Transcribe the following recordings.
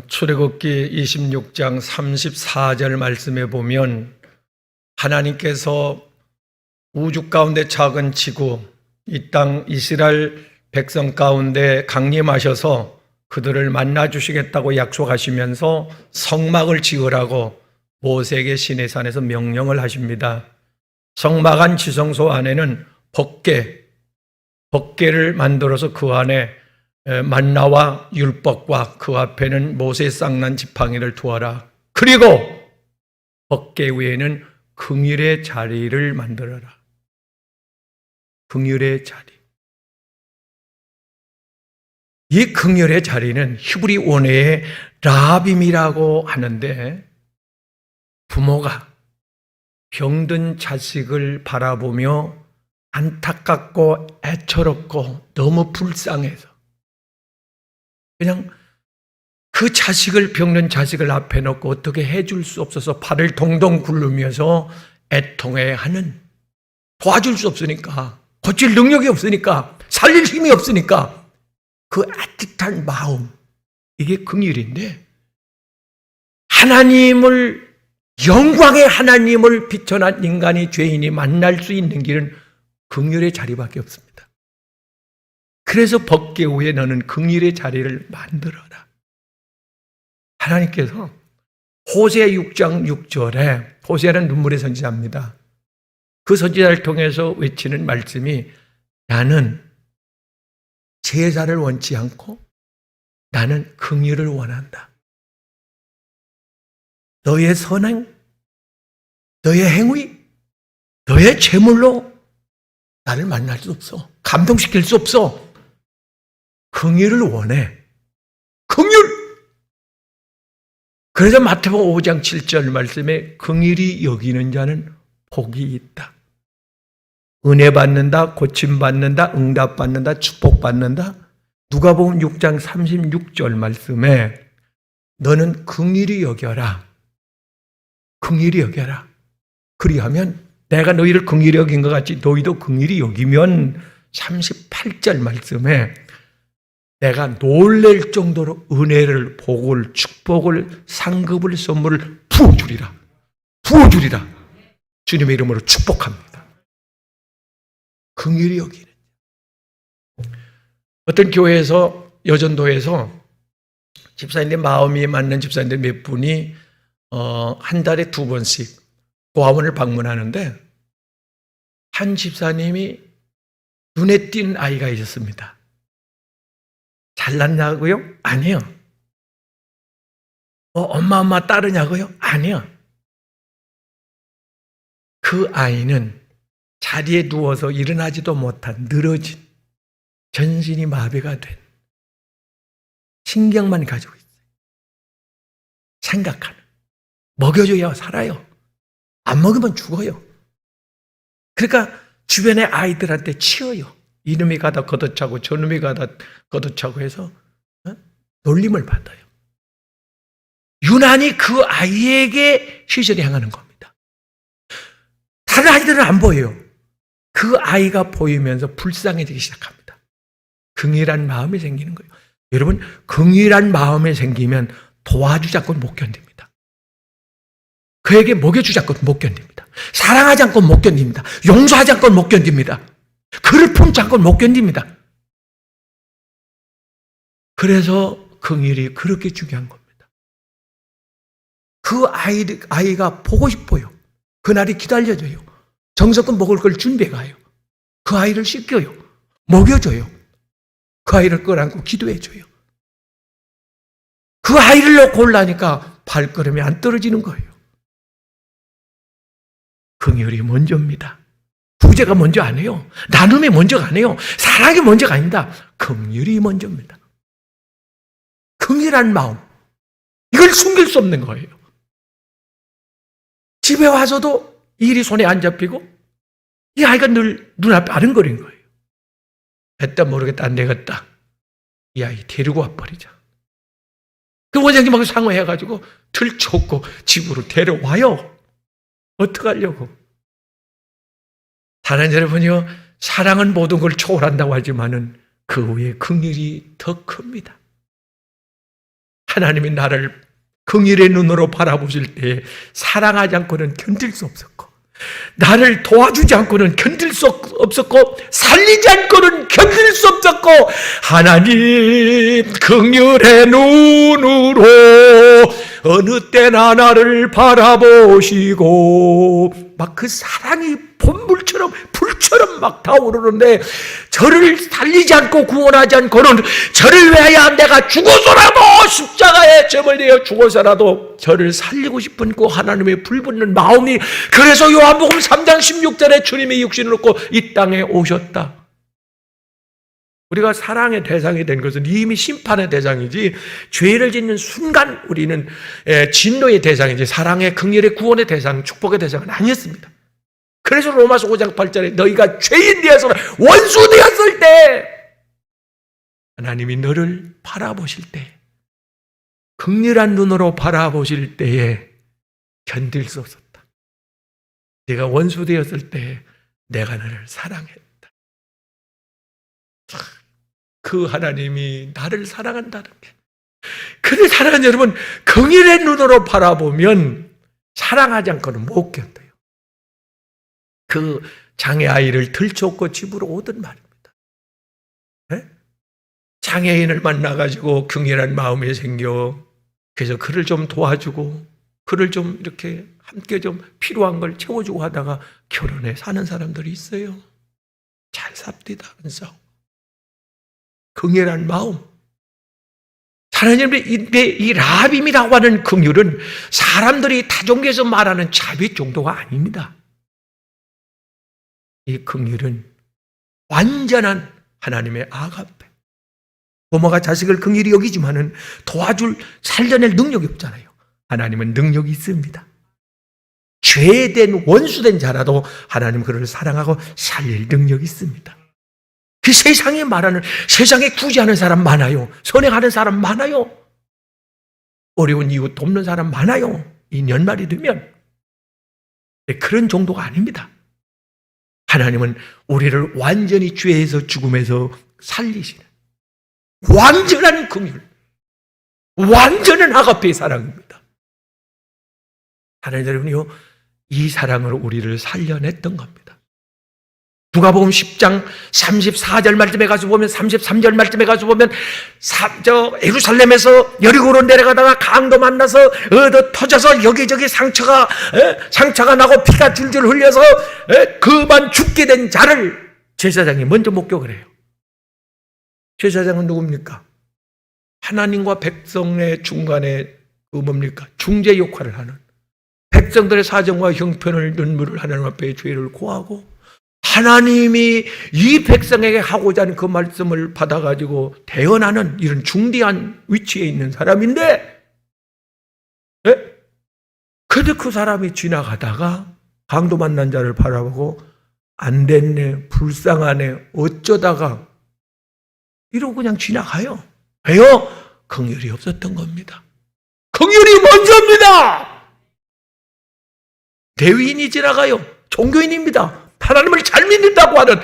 출애굽기 26장 34절 말씀에 보면 하나님께서 우주 가운데 작은 지구, 이 땅 이스라엘 백성 가운데 강림하셔서 그들을 만나주시겠다고 약속하시면서 성막을 지으라고 모세에게 시내산에서 명령을 하십니다. 성막 안 지성소 안에는 법궤를 만들어서 그 안에 만나와 율법과 그 앞에는 모세 쌍난 지팡이를 두어라. 그리고 법궤 위에는 긍휼의 자리를 만들어라. 긍휼의 자리. 이 긍휼의 자리는 히브리 원어의 라빔이라고 하는데, 부모가 병든 자식을 바라보며 안타깝고 애처롭고 너무 불쌍해서 그냥 그 자식을, 병든 자식을 앞에 놓고 어떻게 해줄 수 없어서 발을 동동 굴르면서 애통해하는, 도와줄 수 없으니까, 고칠 능력이 없으니까, 살릴 힘이 없으니까 그 애틋한 마음, 이게 긍휼인데, 하나님을, 영광의 하나님을 비춰난 인간이, 죄인이 만날 수 있는 길은 긍휼의 자리밖에 없습니다. 그래서 법궤 위에 너는 긍휼의 자리를 만들어라. 하나님께서 호세 6장 6절에, 호세는 눈물의 선지자입니다. 그 선지자를 통해서 외치는 말씀이, 나는 제사를 원치 않고 나는 긍휼을 원한다. 너의 선행, 너의 행위, 너의 재물로 나를 만날 수 없어. 감동시킬 수 없어. 긍휼을 원해. 긍휼! 그래서 마태복음 5장 7절 말씀에 긍휼히 여기는 자는 복이 있다. 은혜 받는다, 고침 받는다, 응답 받는다, 축복 받는다. 누가복음 6장 36절 말씀에 너는 긍휼히 여겨라. 긍휼히 여겨라. 그리하면 내가 너희를 긍휼히 여긴 것 같이 너희도 긍휼히 여기면 38절 말씀에 내가 놀랄 정도로 은혜를, 복을, 축복을, 상급을, 선물을 부어주리라. 부어주리라. 주님의 이름으로 축복합니다. 긍휼히 여기는. 어떤 교회에서, 여전도에서 집사님들, 마음이 맞는 집사님들 몇 분이 한 달에 2번씩 고아원을 방문하는데, 한 집사님이 눈에 띈 아이가 있었습니다. 잘났냐고요? 아니요. 엄마 따르냐고요? 아니요. 그 아이는 자리에 누워서 일어나지도 못한, 늘어진, 전신이 마비가 된, 신경만 가지고 있어요. 생각하는. 먹여줘야 살아요. 안 먹으면 죽어요. 그러니까 주변의 아이들한테 치여요. 이놈이 가다 걷어차고 저놈이 가다 걷어차고 해서 놀림을 받아요. 유난히 그 아이에게 시선이 향하는 겁니다. 다른 아이들은 안 보여요. 그 아이가 보이면서 불쌍해지기 시작합니다. 긍휼한 마음이 생기는 거예요. 여러분, 긍휼한 마음이 생기면 도와주지 않고는 못 견딥니다. 그에게 먹여주지 않고는 못 견딥니다. 사랑하지 않고는 못 견딥니다. 용서하지 않고는 못 견딥니다. 그를 품지 않고는 못 견딥니다. 그래서 긍휼이 그렇게 중요한 겁니다. 그 아이가 보고 싶어요. 그날이 기다려져요. 정성껏 먹을 걸 준비해가요. 그 아이를 씻겨요. 먹여줘요. 그 아이를 끌어안고 기도해줘요. 그 아이를 놓고 올라니까 발걸음이 안 떨어지는 거예요. 긍휼이 먼저입니다. 부재가 먼저 안 해요. 나눔이 먼저가 아니에요. 사랑이 먼저가 아닙니다. 긍휼이 먼저입니다. 긍휼한 마음, 이걸 숨길 수 없는 거예요. 집에 와서도 일이 손에 안 잡히고 이 아이가 늘 눈앞에 아른거리는 거예요. 됐다 모르겠다, 안 되겠다. 이 아이 데리고 와버리자. 그 원장님하고 상의해가지고 들쳐오고 집으로 데려와요. 어떡하려고. 사랑하는 여러분이요, 사랑은 모든 걸 초월한다고 하지만은 그 위에 긍휼이 더 큽니다. 하나님이 나를 긍휼의 눈으로 바라보실 때 사랑하지 않고는 견딜 수 없었고, 나를 도와주지 않고는 견딜 수 없었고, 살리지 않고는 견딜 수 없었고, 하나님 긍휼의 눈으로 어느 때나 나를 바라보시고, 막 그 사랑이 본물처럼 불처럼 막 타오르는데, 저를 살리지 않고 구원하지 않고는, 저를 위하여 내가 죽어서라도 십자가에 점을 내어 죽어서라도 저를 살리고 싶은 그 하나님의 불붙는 마음이, 그래서 요한복음 3장 16절에 주님이 육신을 얻고 이 땅에 오셨다. 우리가 사랑의 대상이 된 것은 이미 심판의 대상이지, 죄를 짓는 순간 우리는 진노의 대상이지, 사랑의, 긍휼의, 구원의 대상, 축복의 대상은 아니었습니다. 그래서 로마서 5장 8절에 너희가 죄인 되어서 원수 되었을 때 하나님이 너를 바라보실 때, 긍휼한 눈으로 바라보실 때에 견딜 수 없었다. 네가 원수 되었을 때 내가 너를 사랑했다. 그 하나님이 나를 사랑한다는 게, 그를 사랑하는 여러분, 긍휼의 눈으로 바라보면 사랑하지 않고는 못 견뎌요. 그 장애아이를 들쫓고 집으로 오던 말입니다. 네? 장애인을 만나가지고 긍휼한 마음이 생겨, 그래서 그를 좀 도와주고, 그를 좀 이렇게 함께 좀 필요한 걸 채워주고 하다가 결혼해 사는 사람들이 있어요. 잘 삽디다, 안 싸워. 긍휼한 마음. 하나님의 이 라합임이라고 하는 긍휼은 사람들이 타종교에서 말하는 자비 정도가 아닙니다. 이 긍휼은 완전한 하나님의 아가페. 부모가 자식을 긍휼히 여기지만은 도와줄, 살려낼 능력이 없잖아요. 하나님은 능력이 있습니다. 죄된 원수된 자라도 하나님은 그를 사랑하고 살릴 능력이 있습니다. 그 세상에 말하는, 세상에 구제하는 사람 많아요. 선행하는 사람 많아요. 어려운 이웃 돕는 사람 많아요. 이 연말이 되면. 그런 정도가 아닙니다. 하나님은 우리를 완전히 죄에서 죽음에서 살리시는 완전한 긍휼, 완전한 아가페의 사랑입니다. 하나님 여러분이요, 이 사랑으로 우리를 살려냈던 겁니다. 누가복음 10장 34절 말씀에 가서 보면, 33절 말씀에 가서 보면, 예루살렘에서 여리고로 내려가다가 강도 만나서 얻어 터져서 여기저기 상처가 나고 피가 줄줄 흘려서 그만 죽게 된 자를 제사장이 먼저 목격을 해요. 제사장은 누굽니까? 하나님과 백성의 중간에 중재 역할을 하는, 백성들의 사정과 형편을 눈물을 하나님 앞에 죄를 고하고, 하나님이 이 백성에게 하고자 하는 그 말씀을 받아가지고 대언하는 이런 중대한 위치에 있는 사람인데, 그런데 그 사람이 지나가다가 강도 만난 자를 바라보고 안 됐네, 불쌍하네, 어쩌다가 이러고 그냥 지나가요. 왜요? 긍휼이 없었던 겁니다. 긍휼이 먼저입니다. 대위인이 지나가요. 종교인입니다. 하나님을 잘 믿는다고 하는,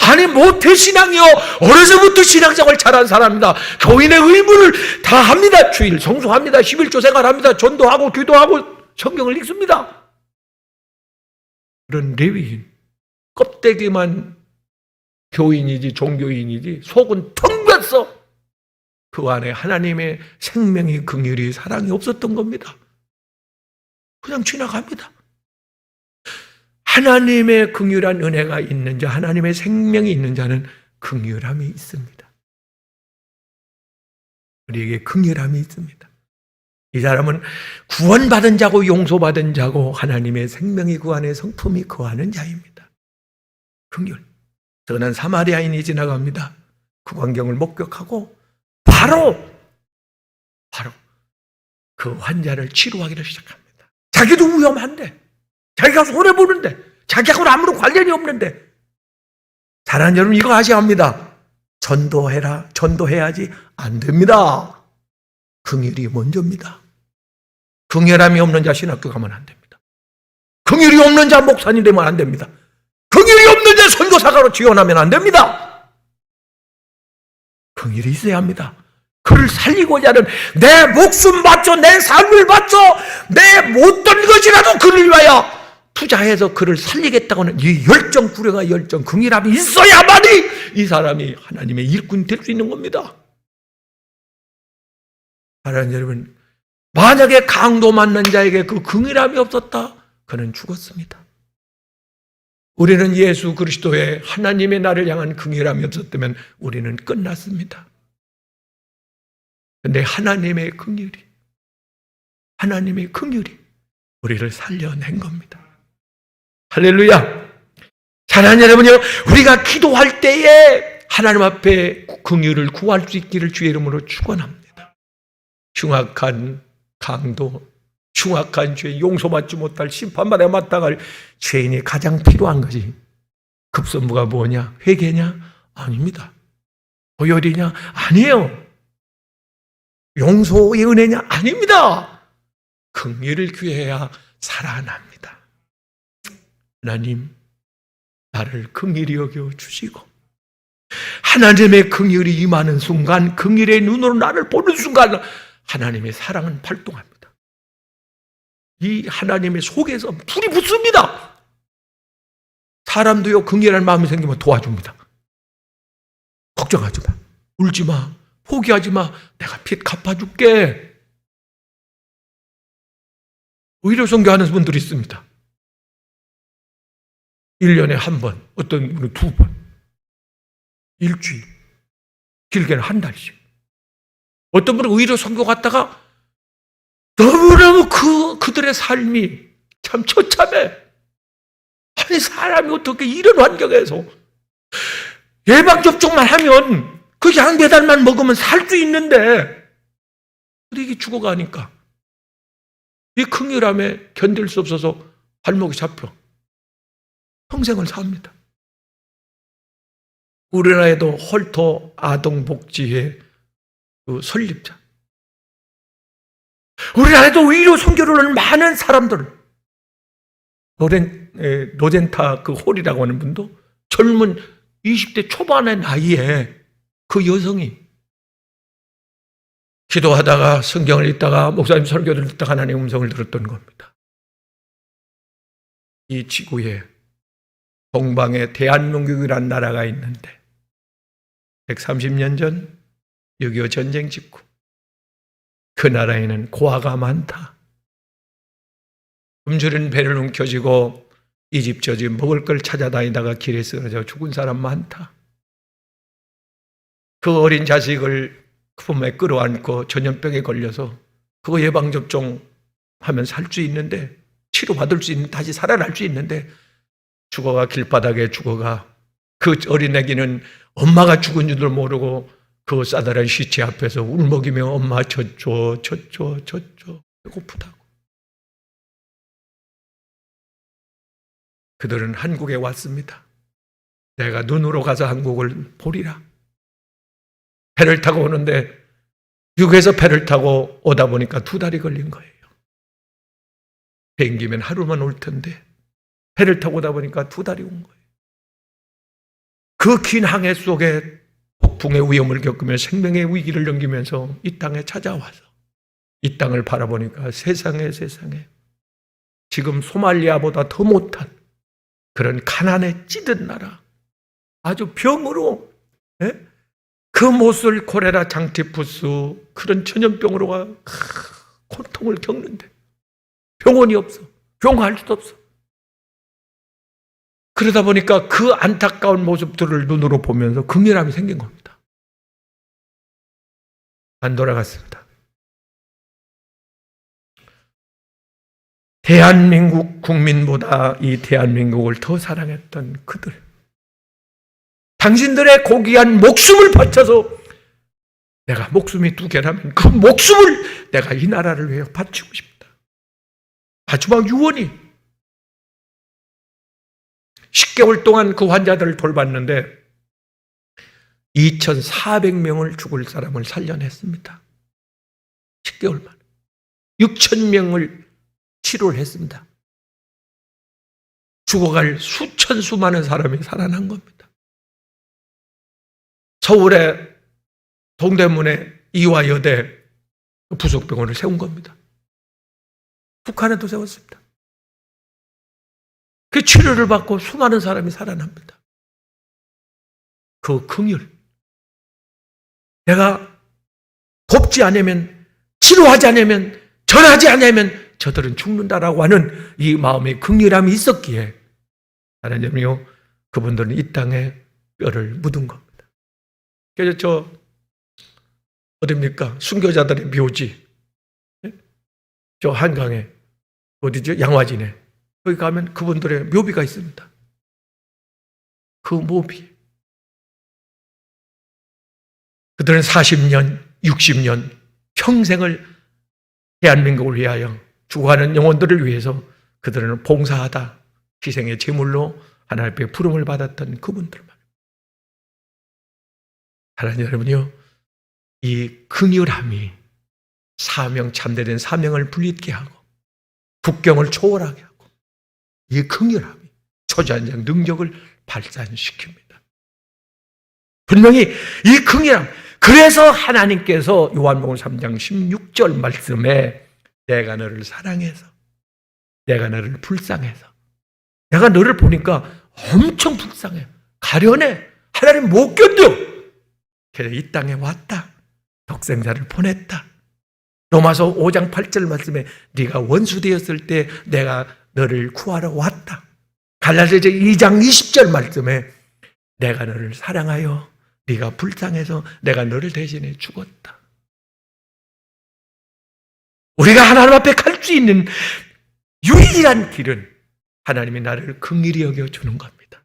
아니 모태신앙이요, 어려서부터 신앙생활 잘한 사람입니다. 교인의 의무를 다 합니다. 주일 성수합니다. 11조 생활합니다. 전도하고 기도하고 성경을 읽습니다. 그런 레위인, 껍데기만 교인이지 종교인이지 속은 텅 비었어. 그 안에 하나님의 생명이, 긍휼이, 사랑이 없었던 겁니다. 그냥 지나갑니다. 하나님의 긍휼한 은혜가 있는 자, 하나님의 생명이 있는 자는 긍휼함이 있습니다. 우리에게 긍휼함이 있습니다. 이 사람은 구원받은 자고 용서받은 자고 하나님의 생명이 그 안에, 성품이 거하는 자입니다. 긍휼. 선한 사마리아인이 지나갑니다. 그 광경을 목격하고 바로 그 환자를 치료하기를 시작합니다. 자기도 위험한데, 자기가 손해보는데, 자기하고는 아무런 관련이 없는데. 사랑하는 여러분, 이거 아셔야 합니다. 전도해야지 안 됩니다. 긍휼이 먼저입니다. 긍휼함이 없는 자 신학교 가면 안 됩니다. 긍휼이 없는 자 목사님 되면 안 됩니다. 긍휼이 없는 자 선교사가로 지원하면 안 됩니다. 긍휼이 있어야 합니다. 그를 살리고자 하는 내 목숨 바쳐, 내 삶을 바쳐, 내 못된 것이라도 그를 위하여 투자해서 그를 살리겠다고 하는 이 열정, 구령과 열정, 긍휼함이 있어야만이 이 사람이 하나님의 일꾼이 될 수 있는 겁니다. 사랑하는 여러분, 만약에 강도 맞는 자에게 그 긍휼함이 없었다, 그는 죽었습니다. 우리는 예수 그리스도의 하나님의 나를 향한 긍휼함이 없었다면 우리는 끝났습니다. 그런데 하나님의 긍휼이 우리를 살려낸 겁니다. 할렐루야. 사랑하는 여러분요, 우리가 기도할 때에 하나님 앞에 긍휼을 구할 수 있기를 주의 이름으로 축원합니다. 흉악한 강도, 흉악한 죄, 용서받지 못할 심판받아 마땅할 죄인이 가장 필요한 것이 급선무가 뭐냐? 회개냐? 아닙니다. 보혈이냐? 아니에요. 용서의 은혜냐? 아닙니다. 긍휼을 구해야 살아납니다. 하나님, 나를 긍휼히 여겨 주시고 하나님의 긍휼이 임하는 순간, 긍휼의 눈으로 나를 보는 순간 하나님의 사랑은 발동합니다. 이 하나님의 속에서 불이 붙습니다. 사람도요, 긍휼한 마음이 생기면 도와줍니다. 걱정하지 마, 울지 마, 포기하지 마, 내가 빚 갚아줄게. 오히려 선교하는 분들이 있습니다. 1년에 한 번, 어떤 분은 2번, 일주일, 길게는 한 달씩. 어떤 분은 오히려 선교 갔다가 너무너무 그들의 삶이 참 처참해. 아니, 사람이 어떻게 이런 환경에서 예방접종만 하면, 그 양 배달만 먹으면 살 수 있는데 이게 죽어가니까 이 긍휼함에 견딜 수 없어서 발목이 잡혀 평생을 삽니다. 우리나라에도 홀터 아동복지회 그 설립자, 우리나라에도 의료 선교를 하는 많은 사람들, 노젠타 그 홀이라고 하는 분도 젊은 20대 초반의 나이에 그 여성이 기도하다가 성경을 읽다가 목사님 설교를 듣다가 하나님의 음성을 들었던 겁니다. 이 지구에 동방에 대한민국이라는 나라가 있는데 130년 전 6.25 전쟁 직후 그 나라에는 고아가 많다. 굶주린 배를 움켜쥐고 이 집 저 집 먹을 걸 찾아다니다가 길에 쓰러져 죽은 사람 많다. 그 어린 자식을 품에 끌어안고 전염병에 걸려서 그거 예방접종 하면 살 수 있는데, 치료받을 수 있는, 다시 살아날 수 있는데 죽어가 길바닥에 죽어가 그 어린 애기는 엄마가 죽은 줄도 모르고 그 싸다란 시체 앞에서 울먹이며 엄마 젖줘 배고프다고. 그들은 한국에 왔습니다. 내가 눈으로 가서 한국을 보리라. 배를 타고 오는데 미국에서 배를 타고 오다 보니까 2달이 걸린 거예요. 비행기면 하루만 올 텐데 배를 타고 오다 보니까 2달이 온 거예요. 그 긴 항해 속에 폭풍의 위험을 겪으며 생명의 위기를 넘기면서 이 땅에 찾아와서 이 땅을 바라보니까 세상에 지금 소말리아보다 더 못한 그런 가난에 찌든 나라, 아주 병으로, 그 못을 콜레라, 장티푸스 그런 전염병으로가 고통을 겪는데 병원이 없어, 병할 수도 없어. 그러다 보니까 그 안타까운 모습들을 눈으로 보면서 긍휼함이 생긴 겁니다. 안 돌아갔습니다. 대한민국 국민보다 이 대한민국을 더 사랑했던 그들, 당신들의 고귀한 목숨을 바쳐서, 내가 목숨이 2개라면 그 목숨을 내가 이 나라를 위해 바치고 싶다. 마지막 유언이 10개월 동안 그 환자들을 돌봤는데 2,400명을 죽을 사람을 살려냈습니다. 10개월 만에 6,000명을 치료를 했습니다. 죽어갈 수많은 사람이 살아난 겁니다. 서울의 동대문에 이화여대 부속병원을 세운 겁니다. 북한에도 세웠습니다. 그 치료를 받고 수많은 사람이 살아납니다. 그 긍휼. 내가 돕지 않으면, 치료하지 않으면, 전하지 않으면 저들은 죽는다라고 하는 이 마음의 긍휼함이 있었기에 하나님이요, 그분들은 이 땅에 뼈를 묻은 겁니다. 그래서 어딥니까? 순교자들의 묘지. 저 한강에, 어디죠? 양화진에. 거기 가면 그분들의 묘비가 있습니다. 그 묘비. 그들은 40년, 60년, 평생을 대한민국을 위하여 죽어가는 영혼들을 위해서 그들은 봉사하다 희생의 제물로 하나님 앞에 부름을 받았던 그분들만. 하나님 여러분이요, 이 긍휼함이 참되된 사명을 불리게 하고 국경을 초월하게 하고 이 긍휼함이 초자연적 능력을 발산시킵니다. 분명히 이 긍휼함, 그래서 하나님께서 요한복음 3장 16절 말씀에 내가 너를 사랑해서, 내가 너를 불쌍해서, 내가 너를 보니까 엄청 불쌍해, 가련해, 하나님 못 견뎌, 그래서 이 땅에 왔다, 독생자를 보냈다. 로마서 5장 8절 말씀에 네가 원수 되었을 때 내가 너를 구하러 왔다. 갈라디아서 2장 20절 말씀에 내가 너를 사랑하여 네가 불쌍해서 내가 너를 대신해 죽었다. 우리가 하나님 앞에 갈 수 있는 유일한 길은 하나님이 나를 긍휼히 여겨주는 겁니다.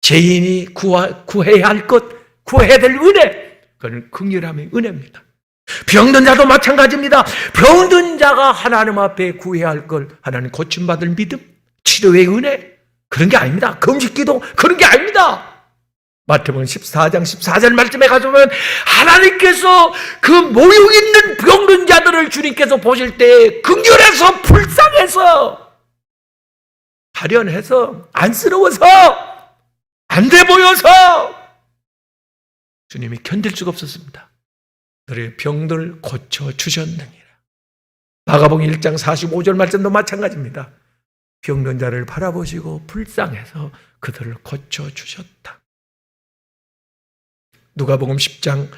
죄인이 구해야 할 것, 구해야 될 은혜, 그건 긍휼함의 은혜입니다. 병든 자도 마찬가지입니다. 병든 자가 하나님 앞에 구해야 할 걸 하나님 고침받을 믿음, 치료의 은혜, 그런 게 아닙니다. 금식기도 그런 게 아닙니다. 마태복음 14장 14절 말씀에 가서면 하나님께서 그 모욕 있는 병든 자들을 주님께서 보실 때 긍휼해서, 불쌍해서, 가련해서, 안쓰러워서, 안 돼 보여서 주님이 견딜 수가 없었습니다. 너의 병들 고쳐주셨느니라. 마가복음 1장 45절 말씀도 마찬가지입니다. 병든 자를 바라보시고 불쌍해서 그들을 고쳐주셨다. 누가복음 10장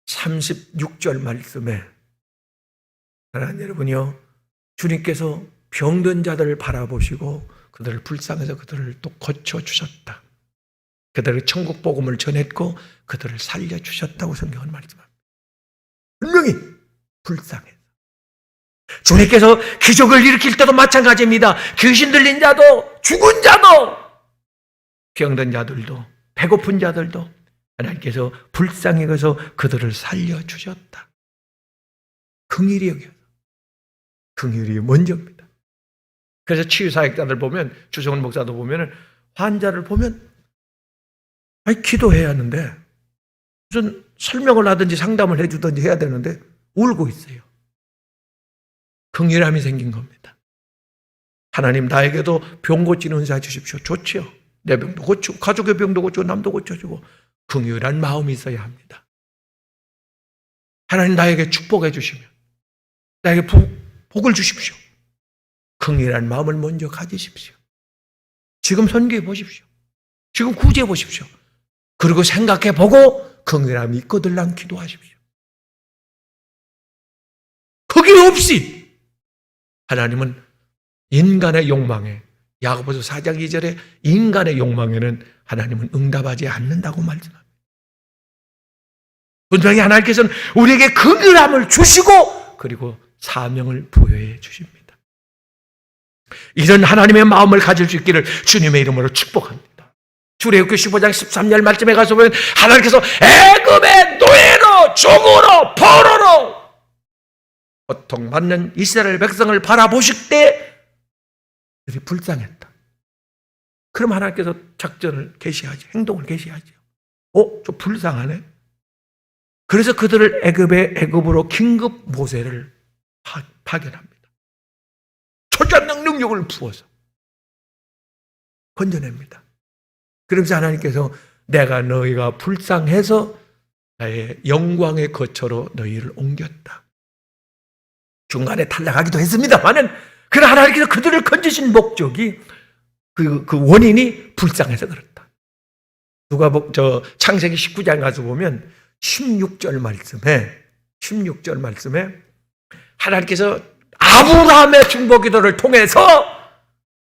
36절 말씀에 하나님 여러분이요, 주님께서 병든 자들을 바라보시고 그들을 불쌍해서 그들을 또 고쳐주셨다. 그들의 천국 복음을 전했고 그들을 살려주셨다고 성경은 말씀합니다. 분명히 불쌍해서. 주님께서 기적을 일으킬 때도 마찬가지입니다. 귀신 들린 자도, 죽은 자도, 병든 자들도, 배고픈 자들도 하나님께서 불쌍히 여겨서 그들을 살려주셨다. 긍휼히 여겨서. 긍휼이 먼저입니다. 그래서 치유사역자들 보면, 주성훈 목사도 보면 환자를 보면 기도해야 하는데 무슨 설명을 하든지 상담을 해주든지 해야 되는데 울고 있어요. 긍휼함이 생긴 겁니다. 하나님 나에게도 병 고치는 은사 주십시오. 좋지요. 내 병도 고치고 가족의 병도 고치고 남도 고쳐주고 긍휼한 마음이 있어야 합니다. 하나님 나에게 축복해 주시면 나에게 복을 주십시오. 긍휼한 마음을 먼저 가지십시오. 지금 선교해 보십시오. 지금 구제해 보십시오. 그리고 생각해 보고 긍휼함이 있거들랑 기도하십시오. 거기 없이 하나님은 인간의 욕망에, 야고보서 4장 2절에 인간의 욕망에는 하나님은 응답하지 않는다고 말씀합니다. 분명히 하나님께서는 우리에게 긍휼함을 주시고 그리고 사명을 부여해 주십니다. 이런 하나님의 마음을 가질 수 있기를 주님의 이름으로 축복합니다. 출애굽기 15장 13절 말씀에 가서 보면 하나님께서 애굽의 노예로, 종으로, 포로로 고통받는 이스라엘 백성을 바라보실 때 그들이 불쌍했다. 그럼 하나님께서 작전을 개시하죠. 행동을 개시하죠. 좀 불쌍하네. 그래서 그들을 애굽으로 긴급 모세를 파견합니다. 초자연적 능력을 부어서 건져냅니다. 그러면서 하나님께서 내가 너희가 불쌍해서 나의 영광의 거처로 너희를 옮겼다. 중간에 탈락하기도 했습니다만은 그러나 하나님께서 그들을 건지신 목적이 그 원인이 불쌍해서 그렇다. 창세기 19장 가서 보면 16절 말씀에 하나님께서 아브라함의 중보기도를 통해서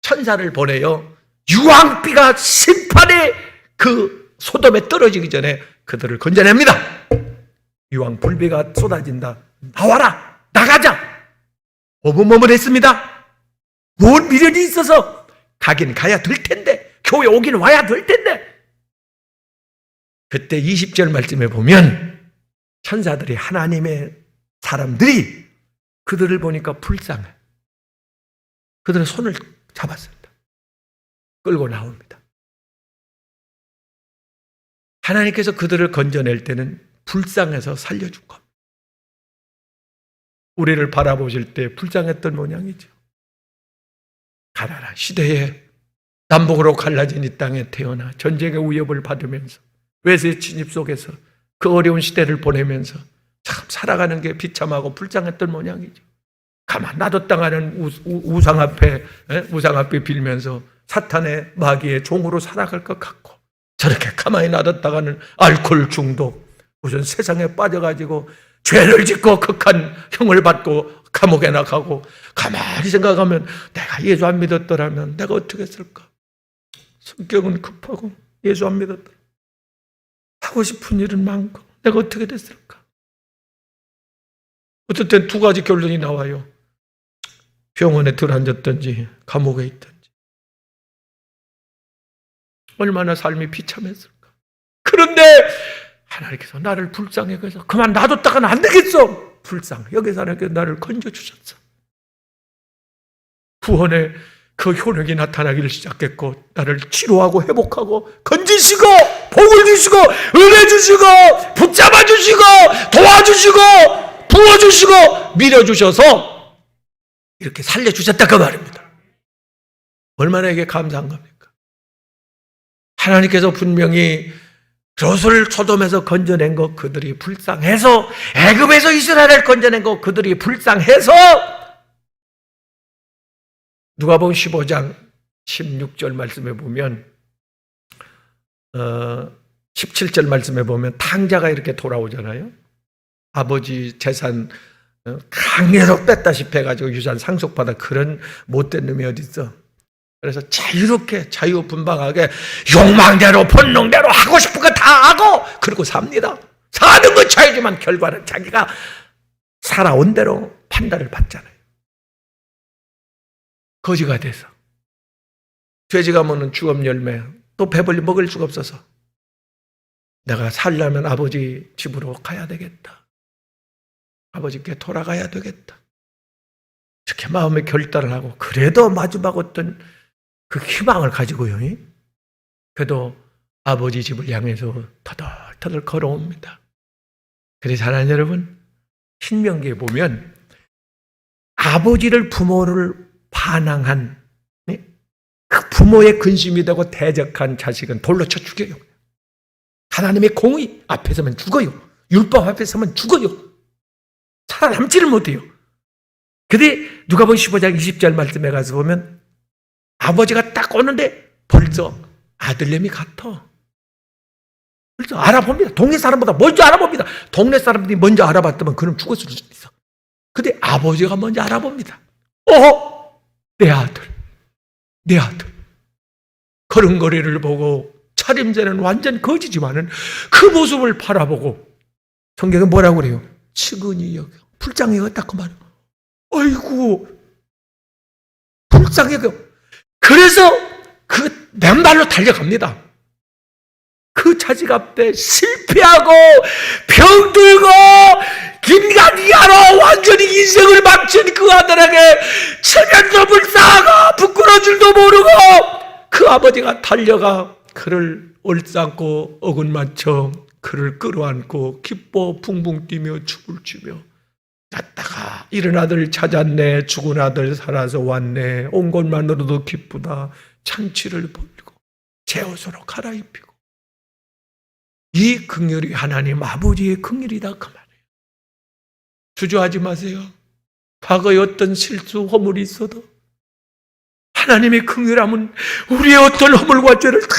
천사를 보내요. 유황비가 심판의 그 소돔에 떨어지기 전에 그들을 건져냅니다. 유황불비가 쏟아진다. 나와라, 나가자. 어머머머했습니다. 뭔 미련이 있어서 가긴 가야 될 텐데, 교회 오긴 와야 될 텐데. 그때 20절 말씀에 보면 천사들이, 하나님의 사람들이 그들을 보니까 불쌍해. 그들의 손을 잡았습니다. 끌고 나옵니다. 하나님께서 그들을 건져낼 때는 불쌍해서 살려준 겁니다. 우리를 바라보실 때 불쌍했던 모양이죠. 가난한 시대에 남북으로 갈라진 이 땅에 태어나 전쟁의 위협을 받으면서 외세 침입 속에서 그 어려운 시대를 보내면서 참 살아가는 게 비참하고 불쌍했던 모양이죠. 가만 놔뒀다가는 우상 앞에 빌면서 사탄의 마귀의 종으로 살아갈 것 같고, 저렇게 가만히 놔뒀다가는 알코올 중독, 무슨 세상에 빠져가지고 죄를 짓고 극한 형을 받고 감옥에 나가고, 가만히 생각하면 내가 예수 안 믿었더라면 내가 어떻게 했을까? 성격은 급하고 예수 안 믿었더라. 하고 싶은 일은 많고 내가 어떻게 됐을까? 어떨 땐 두 가지 결론이 나와요. 병원에 들어앉았든지 감옥에 있든지. 얼마나 삶이 비참했을까? 그런데 하나님께서 나를 불쌍해 해서 그만 놔뒀다가는 안 되겠어. 불쌍해. 여기서 하나님께서 나를 건져주셨어. 구원의 그 효력이 나타나기를 시작했고, 나를 치료하고 회복하고 건지시고 복을 주시고 은혜 주시고 붙잡아 주시고 도와주시고 부어주시고 밀어주셔서 이렇게 살려주셨다 그 말입니다. 얼마나 이게 감사한 겁니까? 하나님께서 분명히 롯을 소돔에서 건져낸 거 그들이 불쌍해서, 애굽에서 이스라엘을 건져낸 거 그들이 불쌍해서, 누가복음 15장 16절 말씀에 보면 17절 말씀에 보면 탕자가 이렇게 돌아오잖아요. 아버지 재산 강제로 뺐다시피 해가지고 유산 상속받아. 그런 못된 놈이 어디 있어. 그래서 자유롭게 자유분방하게 욕망대로 본능대로 하고 싶은 거 다 하고 그러고 삽니다. 사는 건 자유지만 결과는 자기가 살아온 대로 판단을 받잖아요. 거지가 돼서 돼지가 먹는 주업 열매, 또 배불리 먹을 수가 없어서 내가 살려면 아버지 집으로 가야 되겠다, 아버지께 돌아가야 되겠다, 이렇게 마음의 결단을 하고, 그래도 마지막 어떤 그 희망을 가지고요, 그래도 아버지 집을 향해서 터덜터덜 걸어옵니다. 그래서 하나님 여러분, 신명기에 보면 아버지를, 부모를 반항한, 그 부모의 근심이 되고 대적한 자식은 돌로 쳐 죽여요. 하나님의 공의 앞에 서면 죽어요. 율법 앞에 서면 죽어요. 살아남지를 못해요. 근데 누가복음 15장 20절 말씀에 가서 보면 아버지가 딱 오는데 벌써 아들내미 같아. 벌써 알아봅니다. 동네 사람보다 먼저 알아봅니다. 동네 사람들이 먼저 알아봤다면 그럼 죽었을 수도 있어. 근데 아버지가 먼저 알아봅니다. 내 아들, 내 아들. 걸음걸이를 보고 차림새는 완전 거지지만은 그 모습을 바라보고 성경은 뭐라고 그래요? 측은히 여겨, 불쌍히 여겼다 그 말이에요. 아이고, 불쌍히 여겨. 그래서 그 맨발로 달려갑니다. 그 자식 앞에 실패하고 병들고 김간이하러 완전히 인생을 망친 그 아들에게 체면도 불쌍하고 부끄러울 줄도 모르고 그 아버지가 달려가 그를 얼싸고 어긋 맞춰 그를 끌어안고 기뻐 붕붕 뛰며 춤을 추며, 잤다가 일어난 아들 찾았네, 죽은 아들 살아서 왔네, 온 것만으로도 기쁘다, 잔치를 벌이고 제 옷으로 갈아입히고 이 긍휼이 하나님 아버지의 긍휼이다 그 말이에요. 주저하지 마세요. 과거에 어떤 실수, 허물이 있어도 하나님의 긍휼함은 우리의 어떤 허물과 죄를 다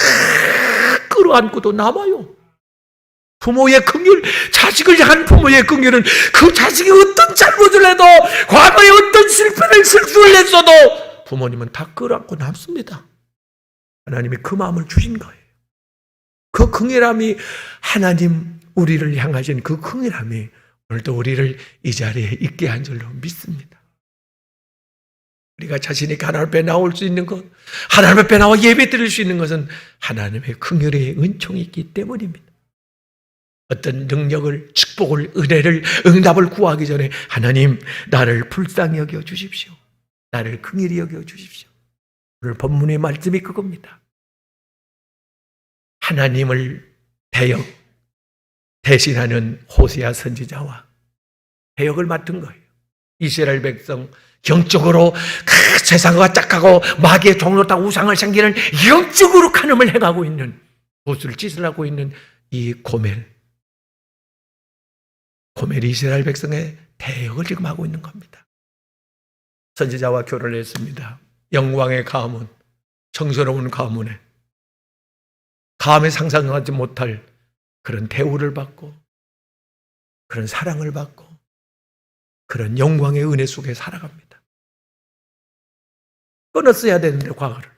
끌어안고도 남아요. 부모의 긍휼, 자식을 향한 부모의 긍휼은 그 자식이 어떤 잘못을 해도, 과거에 어떤 실수를 했어도 부모님은 다 끌어안고 남습니다. 하나님이 그 마음을 주신 거예요. 그 긍휼함이, 하나님 우리를 향하신 그 긍휼함이 오늘도 우리를 이 자리에 있게 한 줄로 믿습니다. 우리가 자신 있게 하나님 앞에 나올 수 있는 것, 하나님 앞에 나와 예배 드릴 수 있는 것은 하나님의 긍휼의 은총이 있기 때문입니다. 어떤 능력을, 축복을, 은혜를, 응답을 구하기 전에 하나님 나를 불쌍히 여겨 주십시오. 나를 긍휼히 여겨 주십시오. 오늘 본문의 말씀이 그겁니다. 하나님을 대신하는 호세아 선지자와 대역을 맡은 거예요. 이스라엘 백성, 영적으로 세상과 짝하고 마귀의 종로 따 우상을 섬기는 영적으로 간음을 행하고 있는, 보술 짓을 하고 있는 이 고멜이 이스라엘 백성의 대역을 지금 하고 있는 겁니다. 선지자와 교를 했습니다. 영광의 가문, 정스러운 가문에 감히 상상하지 못할 그런 대우를 받고, 그런 사랑을 받고, 그런 영광의 은혜 속에 살아갑니다. 끊었어야 되는데, 과거를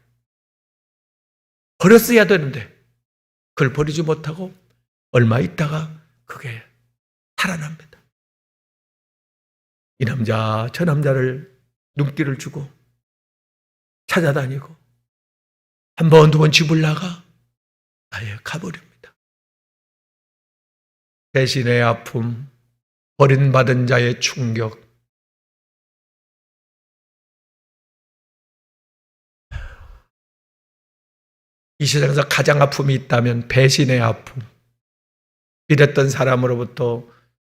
버렸어야 되는데 그걸 버리지 못하고 얼마 있다가 그게 살아납니다. 이 남자 저 남자를 눈길을 주고 찾아다니고 한 번 두 번 집을 나가 아예 가버립니다. 배신의 아픔, 버림받은 자의 충격, 이 세상에서 가장 아픔이 있다면 배신의 아픔, 믿었던 사람으로부터,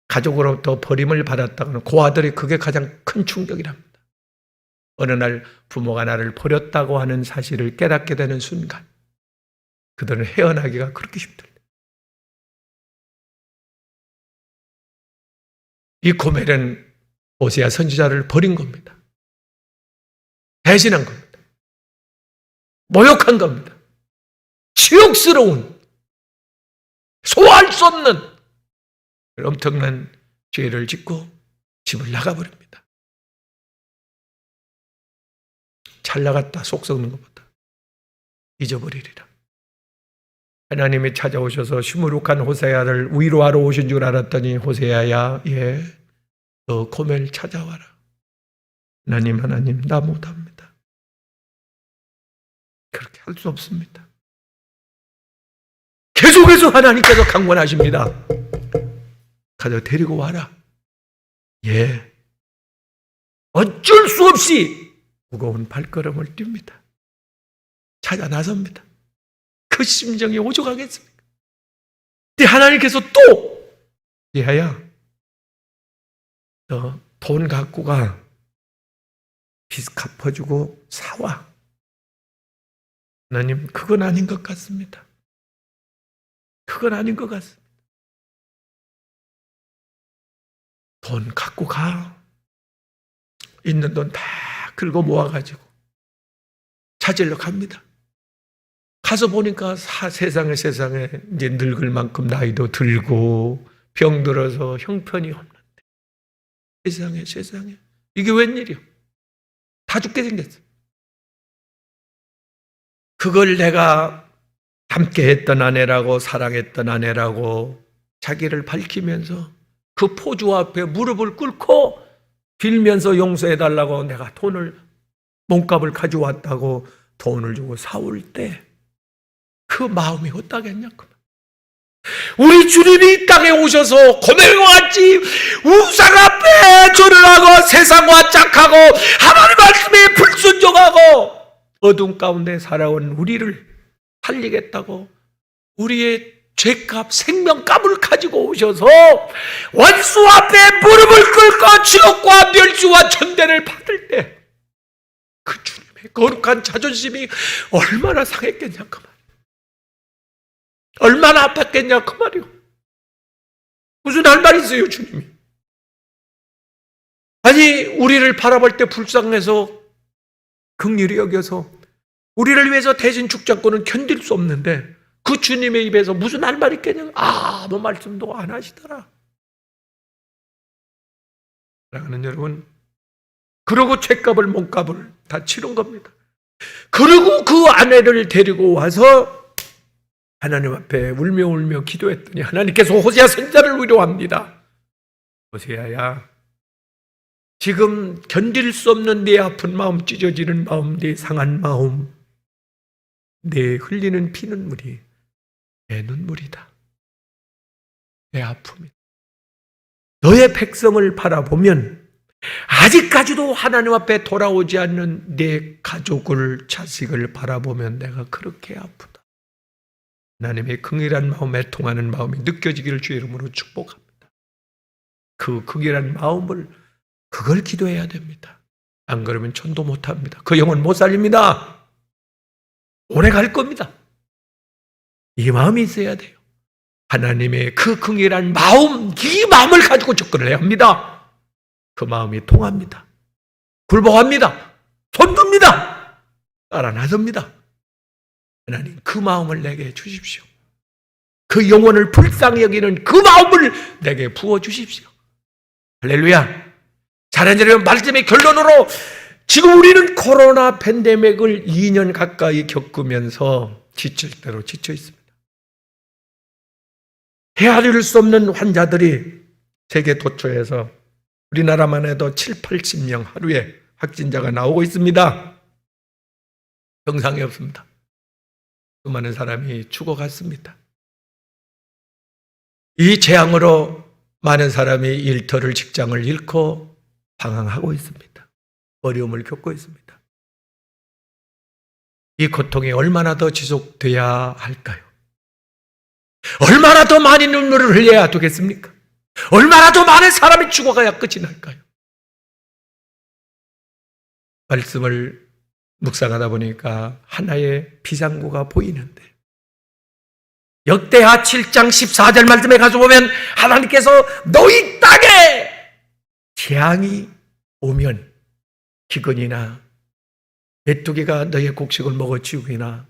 가족으로부터 버림을 받았다고는 그 아들이 그게 가장 큰 충격이랍니다. 어느 날 부모가 나를 버렸다고 하는 사실을 깨닫게 되는 순간 그들은 헤어나기가 그렇게 힘들다. 이 고멜은 호세아 선지자를 버린 겁니다. 배신한 겁니다. 모욕한 겁니다. 치욕스러운, 소화할 수 없는 엄청난 죄를 짓고 집을 나가버립니다. 잘 나갔다 속 썩는 것보다 잊어버리리라. 하나님이 찾아오셔서 시무룩한 호세아를 위로하러 오신 줄 알았더니, 호세아야, 너 고멜 찾아와라. 하나님 나 못합니다. 그렇게 할 수 없습니다. 계속해서 하나님께서 강권하십니다. 가져 데리고 와라. 어쩔 수 없이 무거운 발걸음을 띱니다. 찾아 나섭니다. 그 심정이 오죽하겠습니까? 근데 하나님께서 또, 예하야, 너 돈 갖고 가. 빚 갚아주고 사와. 하나님, 그건 아닌 것 같습니다. 그건 아닌 것 같습니다. 돈 갖고 가. 있는 돈 다 긁어 모아가지고 찾으러 갑니다. 가서 보니까 세상에 이제 늙을 만큼 나이도 들고 병들어서 형편이 없는데, 세상에 이게 웬일이요? 다 죽게 생겼어. 그걸 내가 함께 했던 아내라고, 사랑했던 아내라고 자기를 밝히면서 그 포주 앞에 무릎을 꿇고 빌면서 용서해달라고, 내가 몸값을 가져왔다고 돈을 주고 사올 때 그 마음이 어떠겠냐고. 우리 주님이 이 땅에 오셔서 고멜과 같이 우상 앞에 절을 하고 세상과 짝하고 하나님 말씀에 불순종하고 어둠 가운데 살아온 우리를 살리겠다고 우리의 죄값, 생명값을 가지고 오셔서 원수 앞에 무릎을 꿇고 지옥과 멸시와 천대를 받을 때 그 주님의 거룩한 자존심이 얼마나 상했겠냐 그 말. 얼마나 아팠겠냐 그 말이요. 무슨 할 말 있어요 주님이. 아니 우리를 바라볼 때 불쌍해서 긍휼히 여겨서 우리를 위해서 대신 죽지 않고는 견딜 수 없는데 그 주님의 입에서 무슨 할 말 있겠냐. 아무 말씀도 안 하시더라. 사랑하는 여러분, 그러고 죗값을 몸값을 다 치른 겁니다. 그리고 그 아내를 데리고 와서 하나님 앞에 울며 울며 기도했더니 하나님께서 호세아 선지자를 위로합니다. 호세아야, 지금 견딜 수 없는 네 아픈 마음, 찢어지는 마음, 네 상한 마음, 네 흘리는 피눈물이 내 눈물이다. 내 아픔이다. 너의 백성을 바라보면 아직까지도 하나님 앞에 돌아오지 않는 내 가족을, 자식을 바라보면 내가 그렇게 아프다. 하나님의 긍휼한 마음에 통하는 마음이 느껴지기를 주의 이름으로 축복합니다. 그 긍휼한 마음을 그걸 기도해야 됩니다. 안 그러면 전도 못합니다. 그 영혼 못 살립니다. 오래 갈 겁니다. 이 마음이 있어야 돼요. 하나님의 그 긍휼한 마음, 이 마음을 가지고 접근을 해야 합니다. 그 마음이 통합니다. 굴복합니다. 손듭니다. 따라 나섭니다. 하나님 그 마음을 내게 주십시오. 그 영혼을 불쌍히 여기는 그 마음을 내게 부어주십시오. 할렐루야. 잘한 여러분, 말씀의 결론으로 지금 우리는 코로나 팬데믹을 2년 가까이 겪으면서 지칠 대로 지쳐 있습니다. 헤아릴 수 없는 환자들이 세계 도처에서 우리나라만 해도 7, 80명 하루에 확진자가 나오고 있습니다. 병상이 없습니다. 수많은 사람이 죽어갔습니다. 이 재앙으로 많은 사람이 일터를, 직장을 잃고 방황하고 있습니다. 어려움을 겪고 있습니다. 이 고통이 얼마나 더 지속돼야 할까요? 얼마나 더 많이 눈물을 흘려야 되겠습니까? 얼마나 더 많은 사람이 죽어가야 끝이 날까요? 말씀을 묵상하다 보니까 하나의 비상구가 보이는데 역대하 7장 14절 말씀에 가서 보면 하나님께서 너희 땅에 재앙이 오면 기근이나 메뚜기가 너희의 곡식을 먹어치우기나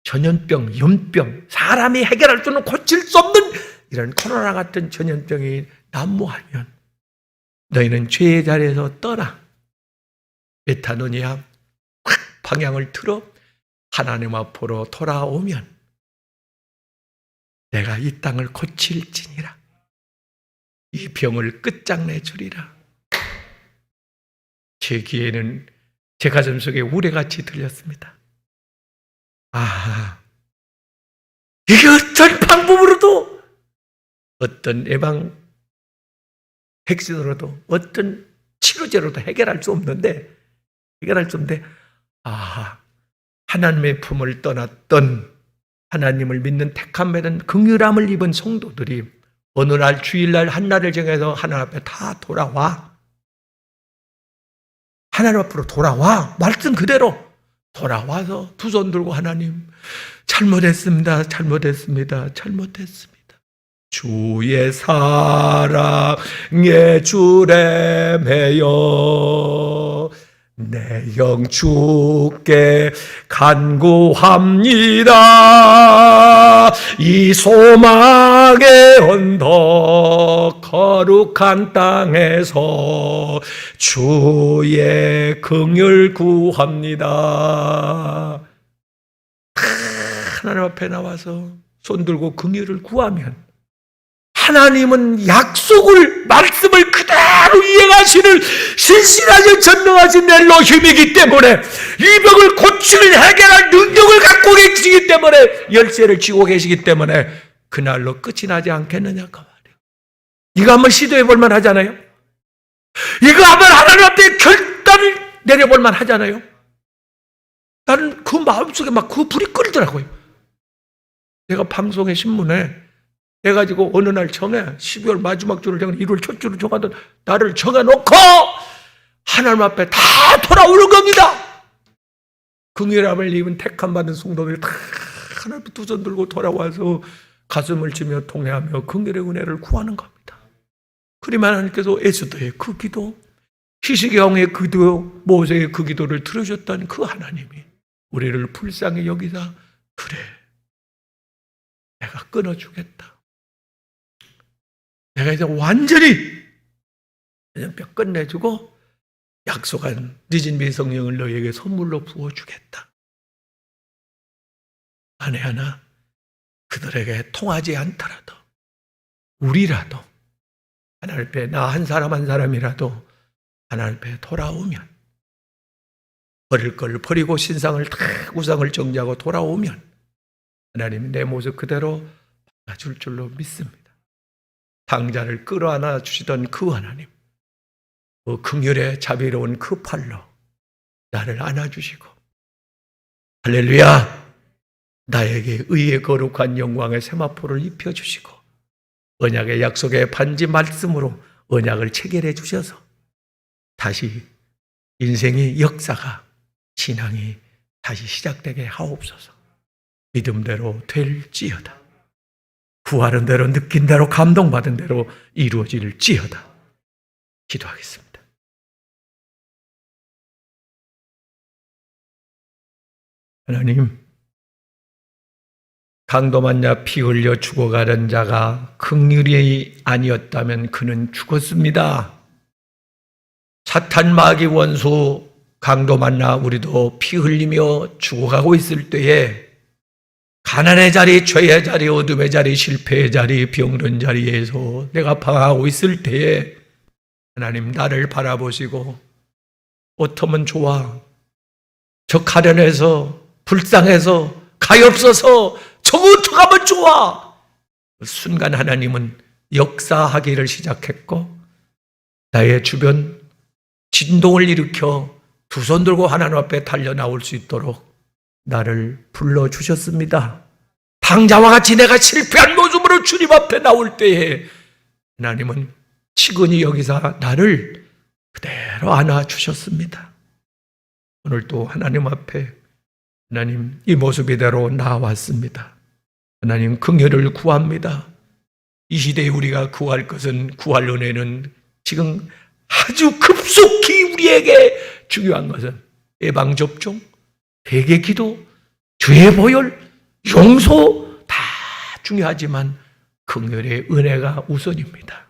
전염병, 염병, 사람이 해결할 수는 고칠 수 없는 이런 코로나 같은 전염병이 난무하면 너희는 죄의 자리에서 떠나 메타노니아 확 방향을 틀어 하나님 앞으로 돌아오면 내가 이 땅을 고칠지니라. 이 병을 끝장내 주리라. 제 귀에는 제 가슴 속에 우레같이 들렸습니다. 아, 이게 어떤 방법으로도, 어떤 예방 백신으로도, 어떤 치료제로도 해결할 수 없는데, 하나님의 품을 떠났던, 하나님을 믿는 택함에는 긍휼함을 입은 성도들이 어느 날 주일날 한날을 정해서 하나님 앞에 다 돌아와. 하나님 앞으로 돌아와. 말씀 그대로 돌아와서 두 손 들고 하나님 잘못했습니다. 주의 사랑에 주례매여 내 영 주께 간구합니다. 이 소망의 언덕 거룩한 땅에서 주의 긍휼 구합니다. 하나님 앞에 나와서 손 들고 긍휼을 구하면 하나님은 약속을, 말씀을 그대로 이행하시는 신실하게 전능하신 엘로힘이기 때문에 이 병을 고치는, 해결할 능력을 갖고 계시기 때문에 열쇠를 쥐고 계시기 때문에 그날로 끝이 나지 않겠느냐 그 말이에요. 이거 한번 시도해 볼 만 하잖아요. 이거 한번 하나님 앞에 결단을 내려볼 만 하잖아요. 나는 그 마음속에 막 그 불이 끓더라고요. 내가 방송에 신문에 해가지고 어느 날 정해 12월 마지막 주를 정해 1월 첫 주를 정하던 날을 정해놓고 하나님 앞에 다 돌아오는 겁니다. 긍휼함을 입은 택함 받은 성도들이 다 하나님 두 손 들고 돌아와서 가슴을 치며 통회하며 긍휼의 은혜를 구하는 겁니다. 그러면 하나님께서 에스더의 그 기도, 히스기야의 그 기도, 모세의 그 기도를 들으셨던 그 하나님이 우리를 불쌍히 여기사 그래, 내가 끊어주겠다. 내가 이제 완전히 뼈 끝내주고 약속한 늦은 비 성령을 너희에게 선물로 부어주겠다. 만에 하나 그들에게 통하지 않더라도 우리라도 하나님 앞에 나 한 사람 한 사람이라도 하나님 앞에 돌아오면, 버릴 걸 버리고 신상을 다 우상을 정지하고 돌아오면 하나님이 내 모습 그대로 받아줄 줄로 믿습니다. 당자를 끌어안아 주시던 그 하나님, 그 긍휼의 자비로운 그 팔로 나를 안아주시고 할렐루야, 나에게 의의 거룩한 영광의 세마포를 입혀주시고 언약의 약속의 반지 말씀으로 언약을 체결해 주셔서 다시 인생의 역사가, 신앙이 다시 시작되게 하옵소서. 믿음대로 될지어다. 구하는 대로, 느낀 대로, 감동받은 대로 이루어질지어다. 기도하겠습니다. 하나님, 강도만 피 흘려 죽어가는 자가 긍휼이 아니었다면 그는 죽었습니다. 사탄 마귀 원수 강도 만나 우리도 피 흘리며 죽어가고 있을 때에 가난의 자리, 죄의 자리, 어둠의 자리, 실패의 자리, 병든 자리에서 내가 방황하고 있을 때에 하나님 나를 바라보시고 어떠면 좋아, 저 가련해서 불쌍해서 가엾어서 저거 어떡하면 좋아. 그 순간 하나님은 역사하기를 시작했고 나의 주변 진동을 일으켜 두 손 들고 하나님 앞에 달려 나올 수 있도록 나를 불러주셨습니다. 당자와 같이 내가 실패한 모습으로 주님 앞에 나올 때에 하나님은 치근히 여기사 나를 그대로 안아주셨습니다. 오늘도 하나님 앞에 하나님 이 모습 이대로 나왔습니다. 하나님 긍휼을 구합니다. 이 시대에 우리가 구할 것은, 구할 은혜는 지금 아주 급속히 우리에게 중요한 것은 예방접종, 대개기도, 죄의 보혈, 용서 다 중요하지만 긍휼의 은혜가 우선입니다.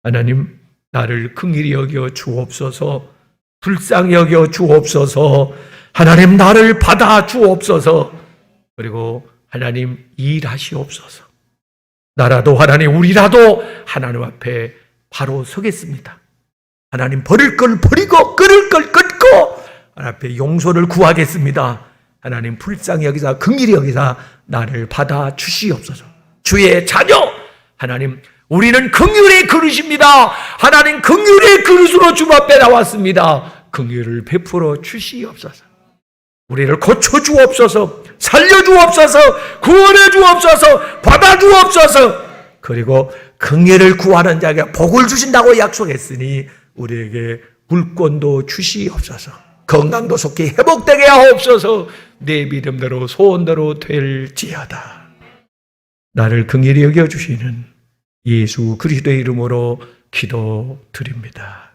하나님 나를 긍휼히 여겨 주옵소서, 불쌍히 여겨 주옵소서, 하나님 나를 받아 주옵소서, 그리고 하나님 일하시옵소서. 나라도 하나님, 우리라도 하나님 앞에 바로 서겠습니다. 하나님 버릴 걸 버리고 끊을 걸 끊고 하나님 앞에 용서를 구하겠습니다. 하나님 불쌍히 여기사 긍휼히 여기사 나를 받아 주시옵소서. 주의 자녀 하나님, 우리는 긍휼의 그릇입니다. 하나님 긍휼의 그릇으로 주님 앞에 나왔습니다. 긍휼을 베풀어 주시옵소서. 우리를 고쳐주옵소서, 살려주옵소서, 구원해주옵소서, 받아주옵소서. 그리고 긍휼을 구하는 자에게 복을 주신다고 약속했으니 우리에게 물권도 주시옵소서, 건강도 속히 회복되게 하옵소서. 내 믿음대로 소원대로 될지어다. 나를 긍휼히 여겨주시는 예수 그리스도의 이름으로 기도드립니다.